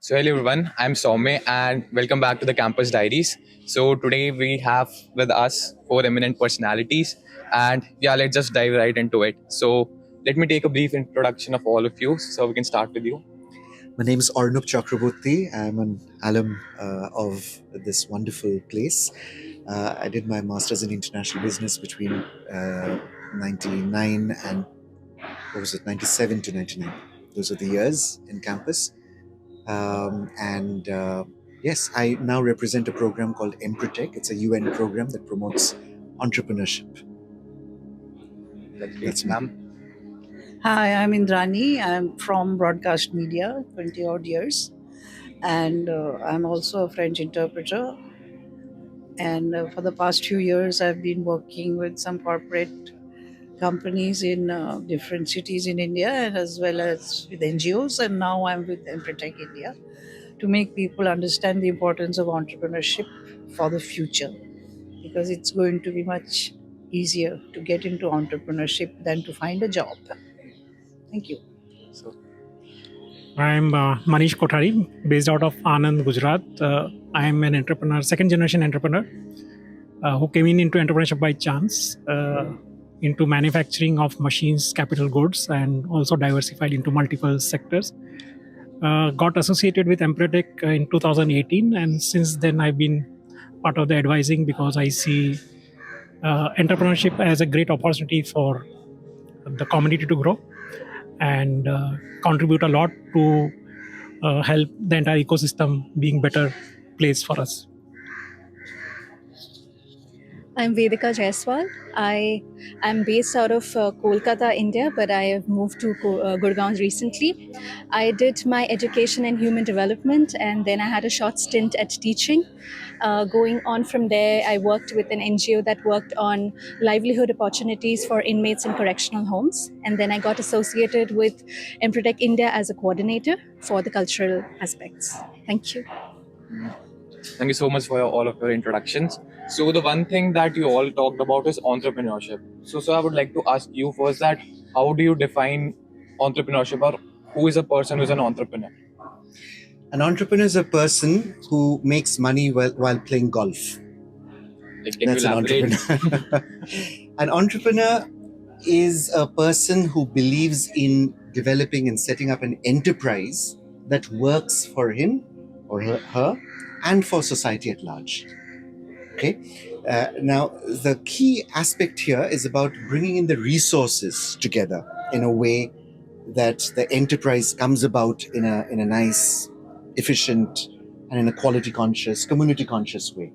So hello everyone, I'm Soumya and welcome back to the Campus Diaries. So today we have with us four eminent personalities and yeah, let's just dive right into it. So let me take a brief introduction of all of you. So we can start with you. My name is Arnab Chakraborty. I'm an alum of this wonderful place. I did my master's in international business between 99 and what was it, 97 to 99. Those are the years in campus. And yes, I now represent a program called Empretec. It's a UN program that promotes entrepreneurship. That's That's great, me. ma'am. Hi, I'm Indrani. I'm from broadcast media, 20 odd years. And I'm also a French interpreter. And for the past few years, I've been working with some corporate companies in different cities in India and as well as with NGOs. And now I'm with Empretec India to make people understand the importance of entrepreneurship for the future because it's going to be much easier to get into entrepreneurship than to find a job. Thank you. So I'm Manish Kothari, based out of Anand, Gujarat. I am an entrepreneur, second generation entrepreneur, who came into entrepreneurship by chance, into manufacturing of machines, capital goods, and also diversified into multiple sectors. Got associated with Empretec in 2018, and since then I've been part of the advising because I see entrepreneurship as a great opportunity for the community to grow and contribute a lot to help the entire ecosystem being better place for us. I'm Vedika Jaiswal. I am based out of Kolkata, India, but I have moved to Gurgaon recently. I did my education in human development and then I had a short stint at teaching. Going on from there, I worked with an NGO that worked on livelihood opportunities for inmates in correctional homes. And then I got associated with Empretec India as a coordinator for the cultural aspects. Thank you. thank you so much for all of your introductions. So the one thing that you all talked about is entrepreneurship. So I would like to ask you first that how do you define entrepreneurship or who is a person who's an entrepreneur? An entrepreneur is a person who makes money while playing golf. Like, can you That's an elaborate? entrepreneur. An entrepreneur is a person who believes in developing and setting up an enterprise that works for him or her and for society at large. Okay. Now, the key aspect here is about bringing in the resources together in a way that the enterprise comes about in a nice, efficient, and in a quality conscious, community conscious way.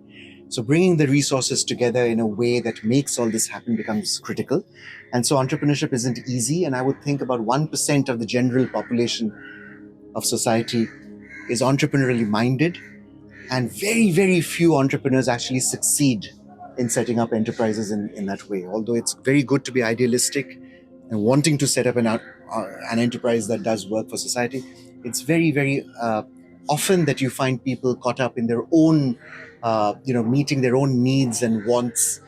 So bringing the resources together in a way that makes all this happen becomes critical. And so entrepreneurship isn't easy. And I would think about 1% of the general population of society is entrepreneurially minded. And very, very few entrepreneurs actually succeed in setting up enterprises in that way. Although it's very good to be idealistic and wanting to set up an enterprise that does work for society, it's very, very often that you find people caught up in their own, meeting their own needs and wants.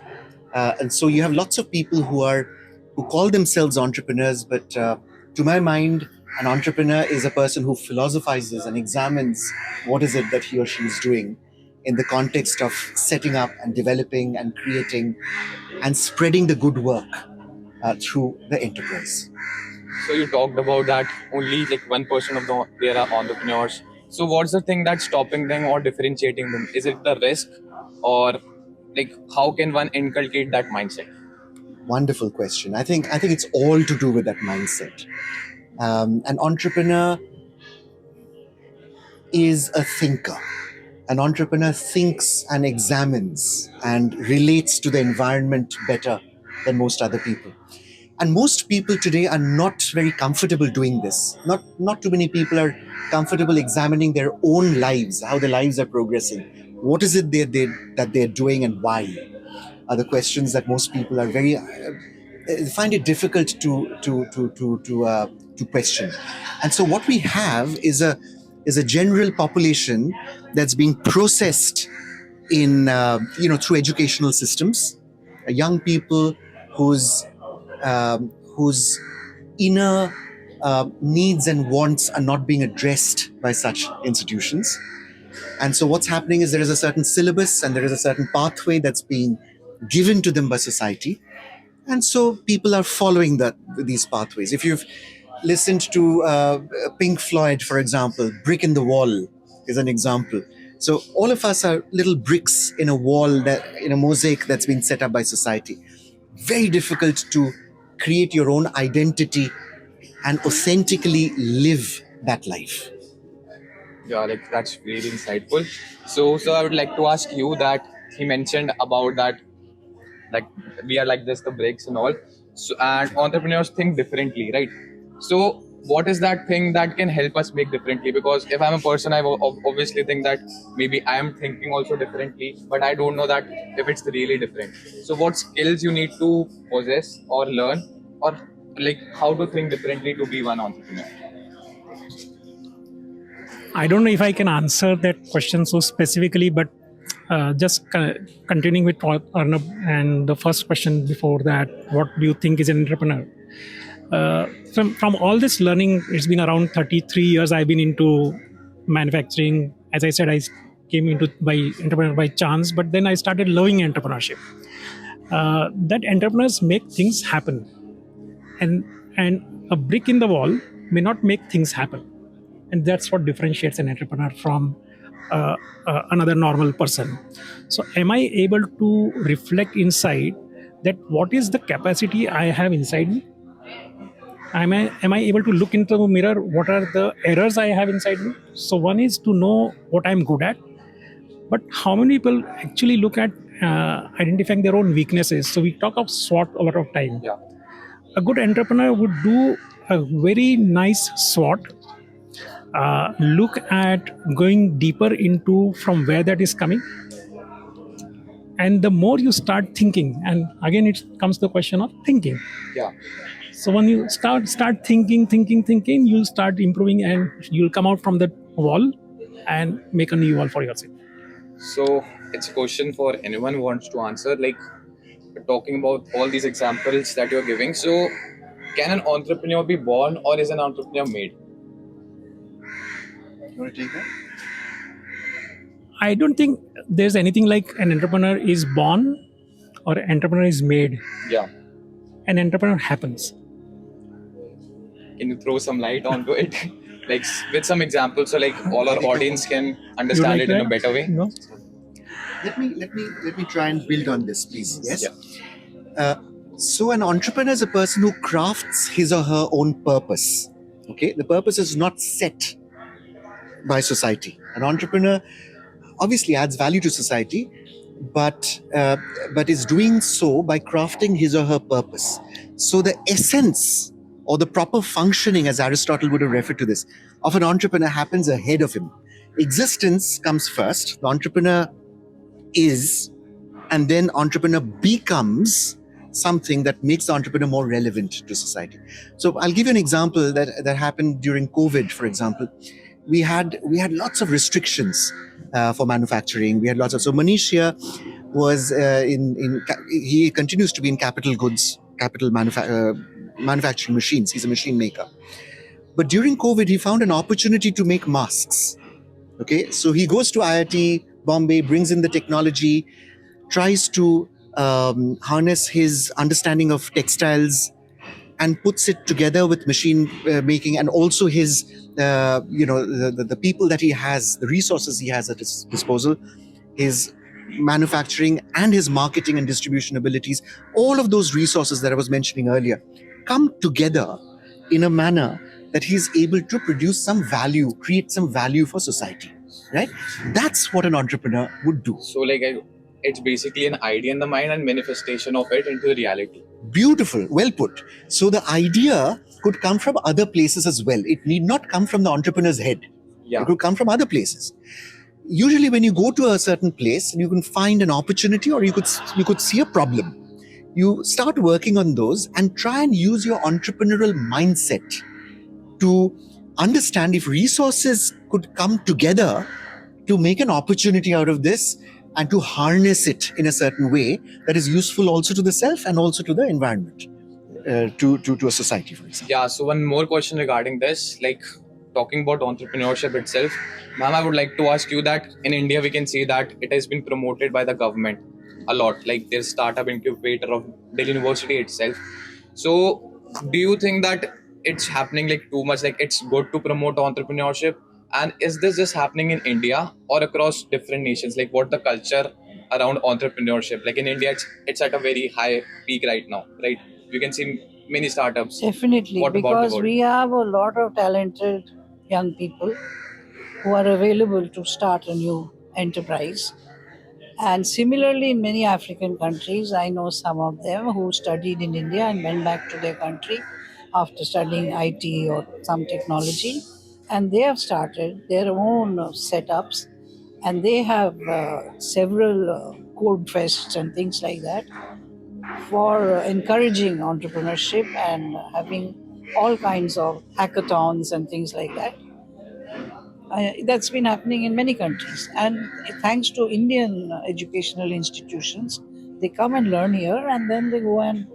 And so you have lots of people who call themselves entrepreneurs, but to my mind, an entrepreneur is a person who philosophizes and examines what is it that he or she is doing in the context of setting up and developing and creating and spreading the good work through the enterprise. So you talked about that only like 1% of there are entrepreneurs. So what's the thing that's stopping them or differentiating them? Is it the risk, or like how can one inculcate that mindset? Wonderful question. I think it's all to do with that mindset. An entrepreneur is a thinker. An entrepreneur thinks and examines and relates to the environment better than most other people. And most people today are not very comfortable doing this. Not too many people are comfortable examining their own lives, how their lives are progressing. What is it that they're doing and why? Are the questions that most people are very find it difficult to question. And so what we have is a general population that's being processed in through educational systems, young people whose inner needs and wants are not being addressed by such institutions. And so what's happening is there is a certain syllabus and there is a certain pathway that's being given to them by society. And so people are following these pathways. If you've listened to Pink Floyd, for example, Brick in the Wall is an example. So all of us are little bricks in a wall, in a mosaic that's been set up by society. Very difficult to create your own identity and authentically live that life. Yeah, like that's really insightful. So I would like to ask you that he mentioned about that, like we are like this, the breaks and all. So and entrepreneurs think differently, right? So what is that thing that can help us make differently? Because if I'm a person, obviously think that maybe I am thinking also differently, but I don't know that if it's really different. So what skills you need to possess or learn, or like how to think differently to be one entrepreneur? I don't know if I can answer that question so specifically, but just continuing with Arnab and the first question before that, what do you think is an entrepreneur? From all this learning, it's been around 33 years I've been into manufacturing. As I said, I came into by entrepreneur by chance, but then I started loving entrepreneurship. That entrepreneurs make things happen, and a brick in the wall may not make things happen, and that's what differentiates an entrepreneur from another normal person. So am I able to reflect inside that what is the capacity I have inside me? Am I able to look into the mirror, what are the errors I have inside me? So one is to know what I'm good at, but how many people actually look at identifying their own weaknesses? So we talk of SWOT a lot of time. Yeah. A good entrepreneur would do a very nice SWOT, look at going deeper into from where that is coming. And the more you start thinking, and again it comes to the question of thinking. Yeah. So when you start thinking, you'll start improving, and you'll come out from that wall and make a new wall for yourself. So it's a question for anyone who wants to answer. Like talking about all these examples that you're giving. So can an entrepreneur be born or is an entrepreneur made? You want to take that? I don't think there's anything like an entrepreneur is born or an entrepreneur is made. Yeah. An entrepreneur happens. Can you throw some light onto it? Like with some examples so like all our audience can understand it in a better way? No? Let me try and build on this, please. Yes. Yeah. So an entrepreneur is a person who crafts his or her own purpose. Okay, the purpose is not set by society. An entrepreneur obviously adds value to society, but is doing so by crafting his or her purpose. So the essence or the proper functioning, as Aristotle would have referred to this, of an entrepreneur happens ahead of him. Existence comes first. The entrepreneur is, and then entrepreneur becomes something that makes the entrepreneur more relevant to society. So I'll give you an example that happened during COVID, for example. We had lots of restrictions for manufacturing. We had lots of, so Manish here was he continues to be in capital goods, manufacturing machines. He's a machine maker. But during COVID, he found an opportunity to make masks. Okay, so he goes to IIT Bombay, brings in the technology, tries to harness his understanding of textiles and puts it together with machine making, and also his, the people that he has, the resources he has at his disposal, his manufacturing and his marketing and distribution abilities. All of those resources that I was mentioning earlier come together in a manner that he's able to produce some value, create some value for society, right? That's what an entrepreneur would do. So like it's basically an idea in the mind and manifestation of it into reality. Beautiful, well put. So the idea could come from other places as well. It need not come from the entrepreneur's head. Yeah. It could come from other places. Usually when you go to a certain place, you can find an opportunity, or you could see a problem. You start working on those and try and use your entrepreneurial mindset to understand if resources could come together to make an opportunity out of this and to harness it in a certain way that is useful also to the self and also to the environment. to a society, for example. Yeah, so one more question regarding this, like talking about entrepreneurship itself. Ma'am, I would like to ask you that in India, we can see that it has been promoted by the government a lot. Like there's startup incubator of Delhi University itself. So, do you think that it's happening like too much? Like it's good to promote entrepreneurship, and is this just happening in India or across different nations? Like what the culture around entrepreneurship? Like in India, it's at a very high peak right now, right? You can see many startups. Definitely, What about the because world? we have a lot of talented young people who are available to start a new enterprise. And similarly, in many African countries, I know some of them who studied in India and went back to their country after studying IT or some technology, and they have started their own setups, and they have several code fests and things like that for encouraging entrepreneurship and having all kinds of hackathons and things like that. That's been happening in many countries. And thanks to Indian educational institutions, they come and learn here and then they go and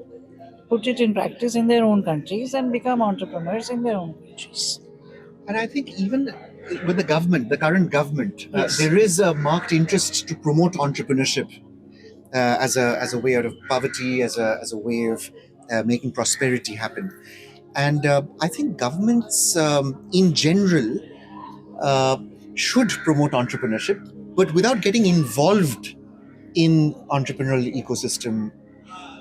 put it in practice in their own countries and become entrepreneurs in their own countries. And I think even with the government, the current government, Yes. there is a marked interest to promote entrepreneurship as a way out of poverty, as a way of making prosperity happen. And I think governments in general uh, should promote entrepreneurship, but without getting involved in entrepreneurial ecosystem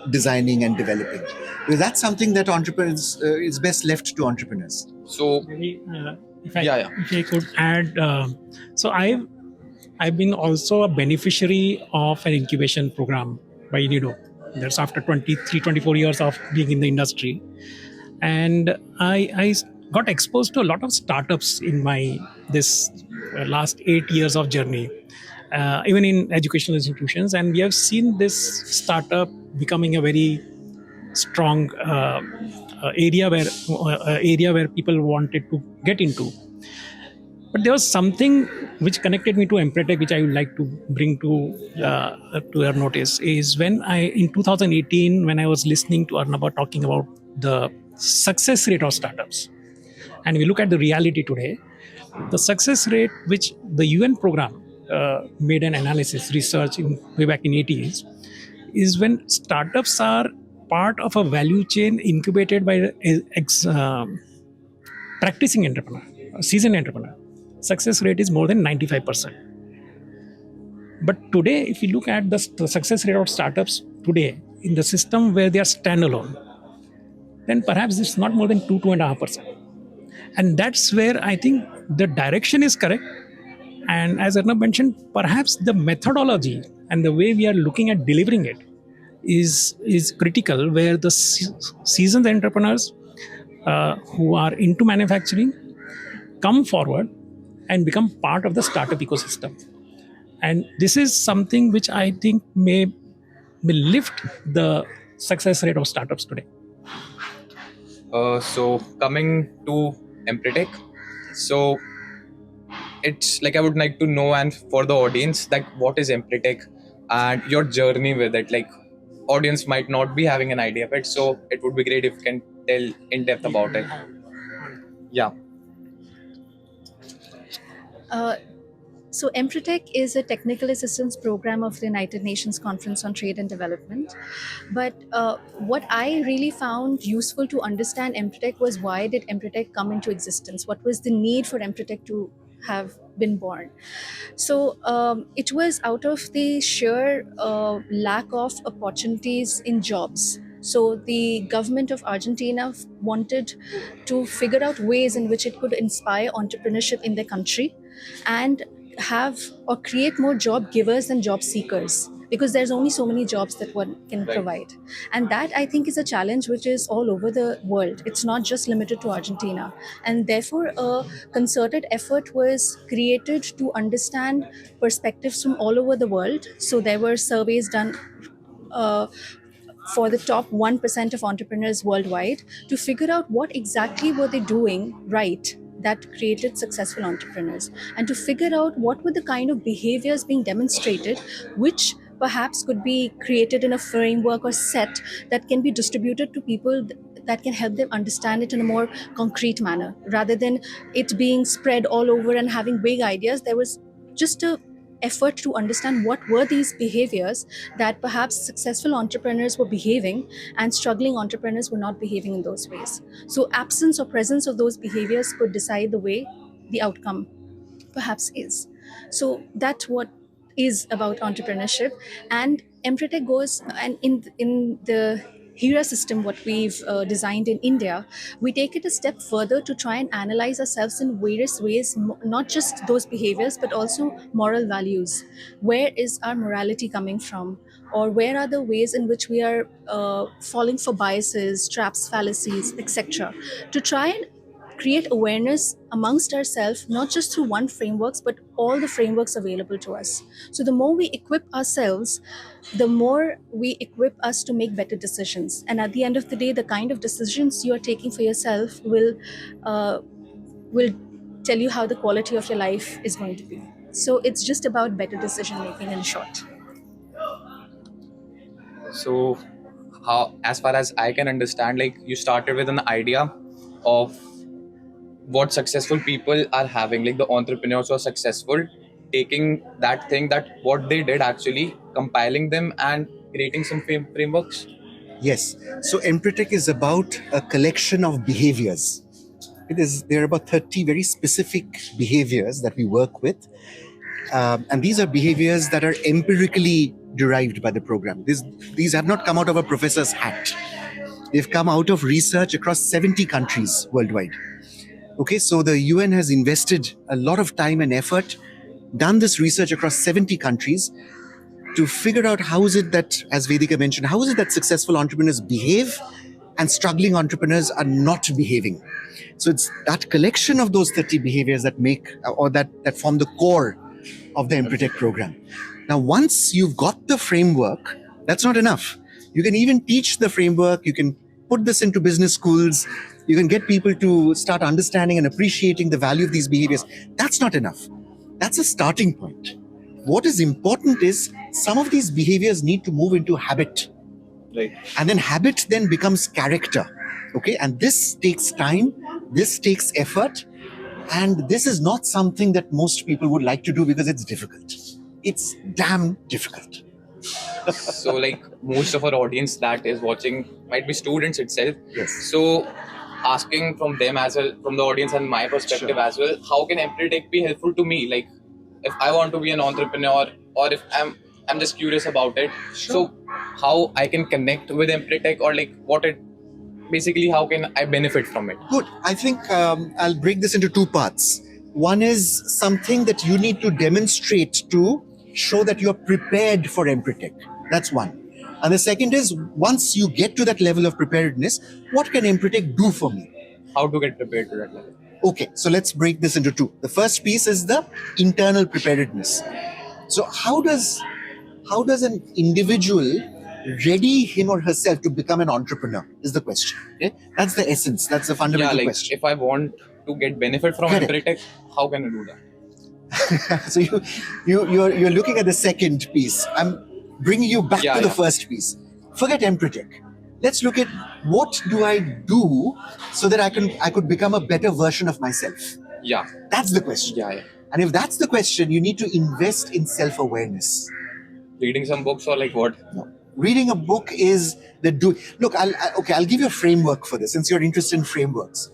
designing and developing, because that's something that entrepreneurs is best left to entrepreneurs. So Maybe, Yeah. if I could add, so I've been also a beneficiary of an incubation program by NIDO. That's after 23, 24 years of being in the industry. And I got exposed to a lot of startups in my this last 8 years of journey, even in educational institutions. And we have seen this startup becoming a very strong area where people wanted to get into. But there was something which connected me to Empretec, which I would like to bring to your notice. Is when in 2018, when I was listening to Arnaba talking about the success rate of startups, and we look at the reality today, the success rate which the UN program made an analysis research in way back in 80s is when startups are part of a value chain incubated by practicing entrepreneur, seasoned entrepreneur, success rate is more than 95%. But today, if you look at the success rate of startups today in the system where they are standalone, then perhaps it's not more than 2.5%. And that's where I think the direction is correct. And as Arnab mentioned, perhaps the methodology and the way we are looking at delivering it is critical, where the seasoned entrepreneurs who are into manufacturing come forward and become part of the startup ecosystem. And this is something which I think may lift the success rate of startups today. So coming to Empretec, so it's like I would like to know, and for the audience, that what is Empretec and your journey with it. Like audience might not be having an idea of it, so it would be great if you can tell in depth about it. Yeah. So Empretec is a technical assistance program of the United Nations Conference on Trade and Development. But what I really found useful to understand Empretec was, why did Empretec come into existence? What was the need for Empretec to have been born? So it was out of the sheer lack of opportunities in jobs. So the government of Argentina wanted to figure out ways in which it could inspire entrepreneurship in their country and have or create more job givers than job seekers, because there's only so many jobs that one can Right. provide. And that, I think, is a challenge which is all over the world. It's not just limited to Argentina. And therefore, a concerted effort was created to understand perspectives from all over the world. So there were surveys done for the top 1% of entrepreneurs worldwide to figure out what exactly were they doing right that created successful entrepreneurs, and to figure out what were the kind of behaviors being demonstrated which perhaps could be created in a framework or set that can be distributed to people that can help them understand it in a more concrete manner rather than it being spread all over and having big ideas. There was just a effort to understand what were these behaviors that perhaps successful entrepreneurs were behaving and struggling entrepreneurs were not behaving in those ways. So absence or presence of those behaviors could decide the way the outcome perhaps is. So that's what is about entrepreneurship. And Empretec goes, and in the HERA system, what we've designed in India, we take it a step further to try and analyze ourselves in various ways, not just those behaviors, but also moral values. Where is our morality coming from? Or where are the ways in which we are falling for biases, traps, fallacies, etc., to try and create awareness amongst ourselves, not just through one frameworks, but all the frameworks available to us. So the more we equip ourselves, the more we equip us to make better decisions. And at the end of the day, the kind of decisions you are taking for yourself uh, will tell you how the quality of your life is going to be. So it's just about better decision making in short. So, how, as far as I can understand, like you started with an idea of what successful people are having, like the entrepreneurs who are successful, taking that thing that what they did actually, compiling them and creating some frameworks. Yes. So Empretec is about a collection of behaviors. There are about 30 very specific behaviors that we work with. And these are behaviors that are empirically derived by the program. These have not come out of a professor's hat. They've come out of research across 70 countries worldwide. Okay, so the UN has invested a lot of time and effort, done this research across 70 countries to figure out how is it that, as Vedika mentioned, how is it that successful entrepreneurs behave and struggling entrepreneurs are not behaving. So it's that collection of those 30 behaviors that make, or that form the core of the Empretec program. Now, once you've got the framework, that's not enough. You can even teach the framework, you can put this into business schools, you can get people to start understanding and appreciating the value of these behaviors. That's not enough. That's a starting point. What is important is some of these behaviors need to move into habit. Right. And then habit then becomes character. Okay, and this takes time, this takes effort, and this is not something that most people would like to do because it's difficult. It's damn difficult. So, like most of our audience that is watching might be students itself. Yes. So, asking from them as well, from the audience and my perspective Sure. as well, how can Empretec be helpful to me? Like, if I want to be an entrepreneur, or if I'm just curious about it. Sure. So, how I can connect with Empretec, or like what it basically, how can I benefit from it? Good. I think I'll break this into two parts. One is something that you need to demonstrate to show that you're prepared for Empretec. That's one. And the second is, once you get to that level of preparedness, what can Empretec do for me? How to get prepared to that level? Okay, so let's break this into two. The first piece is the internal preparedness. So how does an individual ready him or herself to become an entrepreneur is the question. Okay? That's the essence. That's the fundamental Yeah, like question. if I want to get benefit from Correct. Empretec, how can I do that? So you're looking at the second piece. I'm bringing you back to the first piece. Forget Empretec. Let's look at what do I do so that I could become a better version of myself. Yeah. That's the question. Yeah. And if that's the question, you need to invest in self-awareness. Reading some books or like what? No. Reading a book is the do. Look, I'll give you a framework for this since you're interested in frameworks.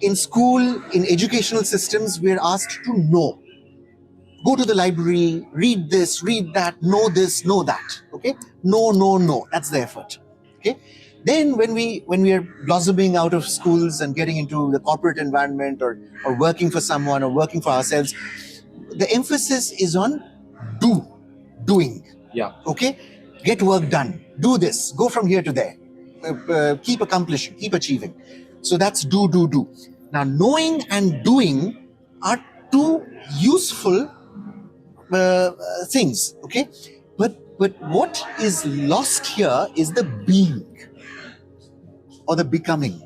In school, in educational systems, we're asked to know. Go to the library, read this, read that, know this, know that. Okay? No. That's the effort. Okay? Then when we are blossoming out of schools and getting into the corporate environment or working for someone or working for ourselves, the emphasis is on doing. Yeah. Okay? Get work done. Do this. Go from here to there. Keep accomplishing. Keep achieving. So that's do. Now, knowing and doing are two useful things. Okay? But what is lost here is the being or the becoming.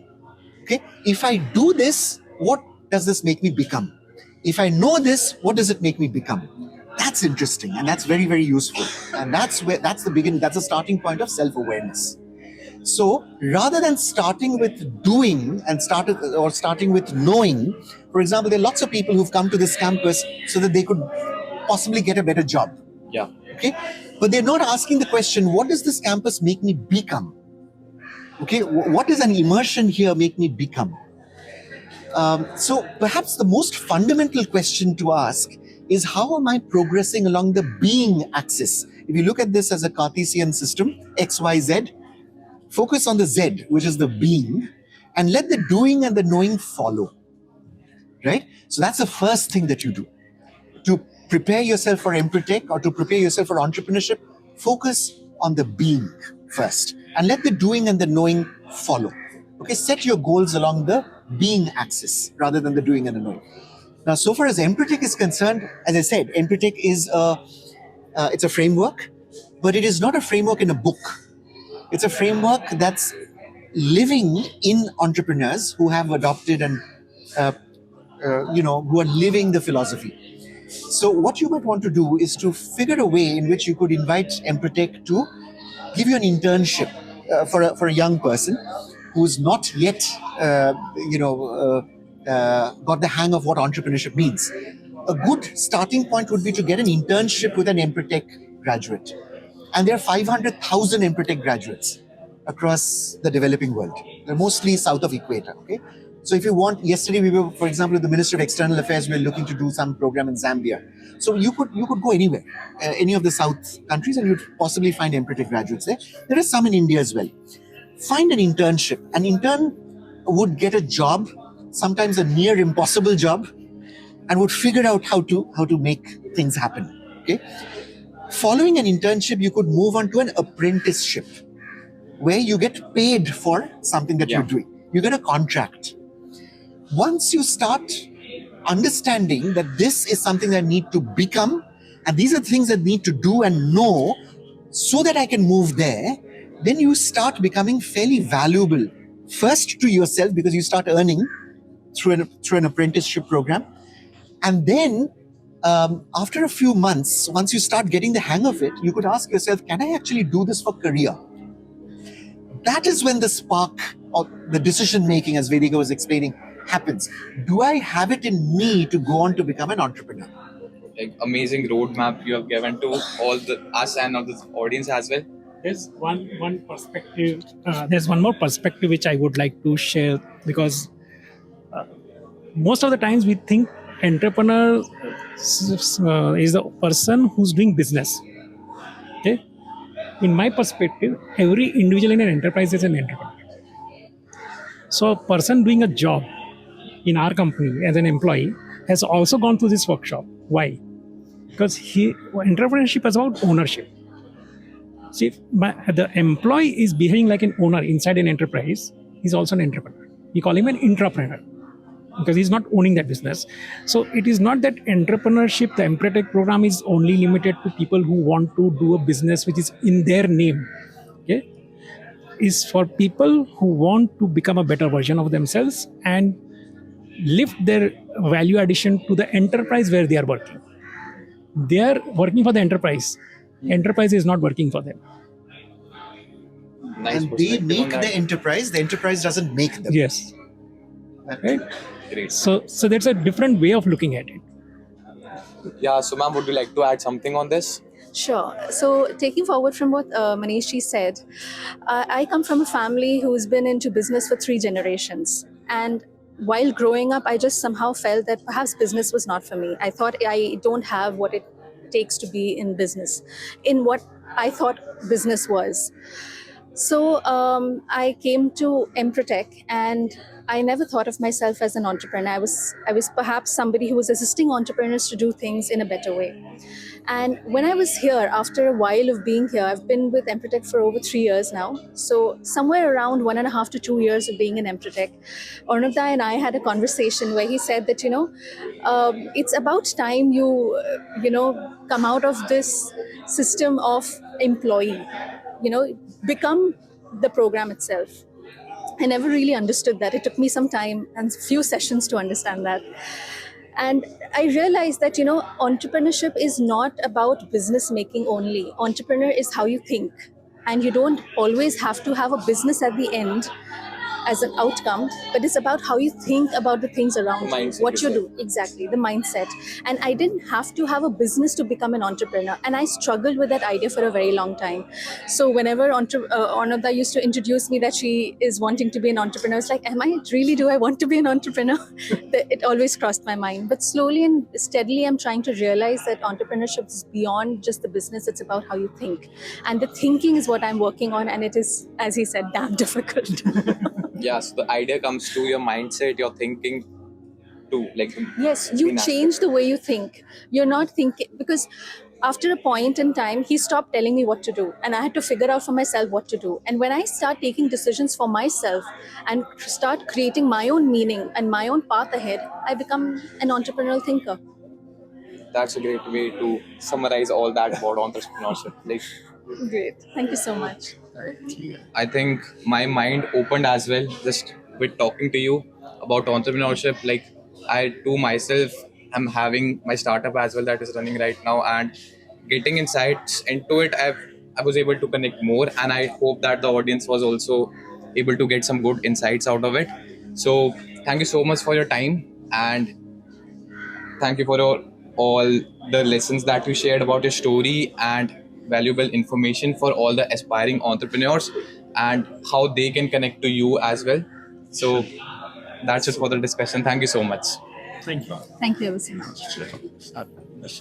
Okay? If I do this, what does this make me become? If I know this, what does it make me become? That's interesting, and that's very, very useful. And that's the starting point of self-awareness. So rather than starting with doing and starting with knowing, for example, there are lots of people who've come to this campus so that they could possibly get a better job. Yeah. Okay, but they're not asking the question, what does this campus make me become? Okay, what does an immersion here make me become? So perhaps the most fundamental question to ask is, how am I progressing along the being axis? If you look at this as a Cartesian system, X, Y, Z, focus on the Z, which is the being, and let the doing and the knowing follow. Right? So that's the first thing that you do. To prepare yourself for Empretec or to prepare yourself for entrepreneurship, focus on the being first and let the doing and the knowing follow. Okay, set your goals along the being axis rather than the doing and the knowing. Now, so far as Empretec is concerned, as I said, Empretec is it's a framework, but it is not a framework in a book. It's a framework that's living in entrepreneurs who have adopted and who are living the philosophy. So what you might want to do is to figure a way in which you could invite Empretec to give you an internship for a young person who's not yet got the hang of what entrepreneurship means. A good starting point would be to get an internship with an Empretec graduate. And there are 500,000 Empretec graduates across the developing world. They're mostly south of equator. Okay, so if you want, yesterday we were, for example, with the Minister of External Affairs, we were looking to do some program in Zambia. So you could go anywhere, any of the south countries, and you'd possibly find Empretec graduates there. There are some in India as well. Find an internship. An intern would get a job, sometimes a near impossible job, and would figure out how to make things happen. Okay. Following an internship, you could move on to an apprenticeship, where you get paid for something that you're doing. You get a contract. Once you start understanding that this is something I need to become, and these are things I need to do and know so that I can move there, then you start becoming fairly valuable. First to yourself, because you start earning through an apprenticeship program. And then after a few months, once you start getting the hang of it, you could ask yourself, can I actually do this for career? That is when the spark or the decision making, as Vedika was explaining, happens. Do I have it in me to go on to become an entrepreneur? Like, amazing roadmap you have given to all us and all the audience as well. There's one perspective. There's one more perspective which I would like to share, because most of the times we think entrepreneur is the person who's doing business. Okay, in my perspective, every individual in an enterprise is an entrepreneur. So a person doing a job in our company as an employee has also gone through this workshop. Why? Because entrepreneurship is about ownership. See, if the employee is behaving like an owner inside an enterprise, he's also an entrepreneur. We call him an intrapreneur because he's not owning that business. So it is not that entrepreneurship, the Empretec program, is only limited to people who want to do a business which is in their name. Okay, is for people who want to become a better version of themselves and lift their value addition to the enterprise where they are working. They are working for the enterprise. Enterprise is not working for them. Nice. And they make the enterprise doesn't make them. Yes. Right? Great. So that's a different way of looking at it. Yeah, so ma'am, would you like to add something on this? Sure. So, taking forward from what Manish said, I come from a family who's been into business for 3 generations. And while growing up, I just somehow felt that perhaps business was not for me. I thought I don't have what it takes to be in business, in what I thought business was. So I came to Empretec, and I never thought of myself as an entrepreneur. I was perhaps somebody who was assisting entrepreneurs to do things in a better way. And when I was here, after a while of being here, I've been with Empretec for over 3 years now. So somewhere around 1.5 to 2 years of being in Empretec, Ornabda and I had a conversation where he said that, it's about time you come out of this system of employee, become the program itself. I never really understood that. It took me some time and few sessions to understand that. And I realized that, entrepreneurship is not about business making only. Entrepreneur is how you think. And you don't always have to have a business at the end as an outcome, but it's about how you think about the things around you, Mindset, what you you said. do, exactly, the mindset. And I didn't have to have a business to become an entrepreneur, and I struggled with that idea for a very long time. So whenever Ananda used to introduce me that she is wanting to be an entrepreneur, it's like, do I want to be an entrepreneur? It always crossed my mind. But slowly and steadily, I'm trying to realize that entrepreneurship is beyond just the business. It's about how you think, and the thinking is what I'm working on, and it is, as he said, damn difficult. Yeah, so the idea comes to your mindset, your thinking too. Like Yes, you in change the way you think. You're not thinking, because after a point in time, he stopped telling me what to do, and I had to figure out for myself what to do. And when I start taking decisions for myself and start creating my own meaning and my own path ahead, I become an entrepreneurial thinker. That's a great way to summarize all that about entrepreneurship. Like Great. Thank you so much. I think my mind opened as well just with talking to you about entrepreneurship. Like I too myself am having my startup as well that is running right now, and getting insights into it, I was able to connect more, and I hope that the audience was also able to get some good insights out of it. So thank you so much for your time, and thank you for all the lessons that you shared about your story and valuable information for all the aspiring entrepreneurs and how they can connect to you as well. So that's it for the discussion. Thank you so much. Thank you. Thank you ever so much.